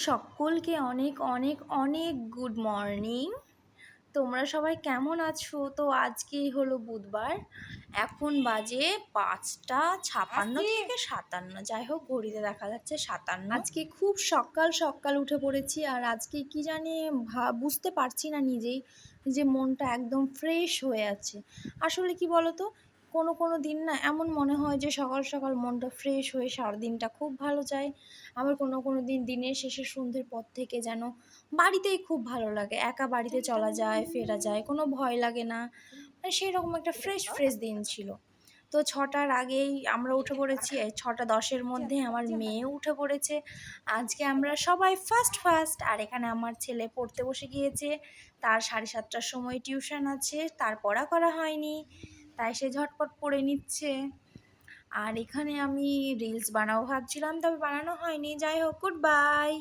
সকলকে অনেক অনেক অনেক গুড মর্নিং। তোমরা সবাই কেমন আছো? তো আজকেই হলো বুধবার, এখন বাজে ৫টা ৫৬ থেকে ৫৭, যাই হোক ঘড়িতে দেখা যাচ্ছে ৫৭। আজকে খুব সকাল সকাল উঠে পড়েছি, আর আজকে কি জানি বুঝতে পারছি না নিজেই যে মনটা একদম ফ্রেশ হয়ে আছে। আসলে কি বলতো, কোনো কোনো দিন না এমন মনে হয় যে সকাল সকাল মনটা ফ্রেশ হয়ে সারাদিনটা খুব ভালো যায়। আবার কোনো কোনো দিন দিনের শেষে সন্ধ্যের পর থেকে যেন বাড়িতেই খুব ভালো লাগে, একা বাড়িতে চলা যায় ফেরা যায়, কোনো ভয় লাগে না। মানে সেই রকম একটা ফ্রেশ ফ্রেশ দিন ছিল। তো ৬টার আগেই আমরা উঠে পড়েছি, ৬টা ১০-এর মধ্যে আমার মেয়েও উঠে পড়েছে। আজকে আমরা সবাই ফার্স্ট ফার্স্ট, আর এখানে আমার ছেলে পড়তে বসে গিয়েছে। তার ৭:৩০টার সময় টিউশন আছে, তার পড়া করা হয়নি, তাই সে ঝটপট পড়ে নিচ্ছে। আর এখানে আমি রিলস বানাবো ভাবছিলাম, তবে বানানো হয়নি। যাই হোক, গুড বাই।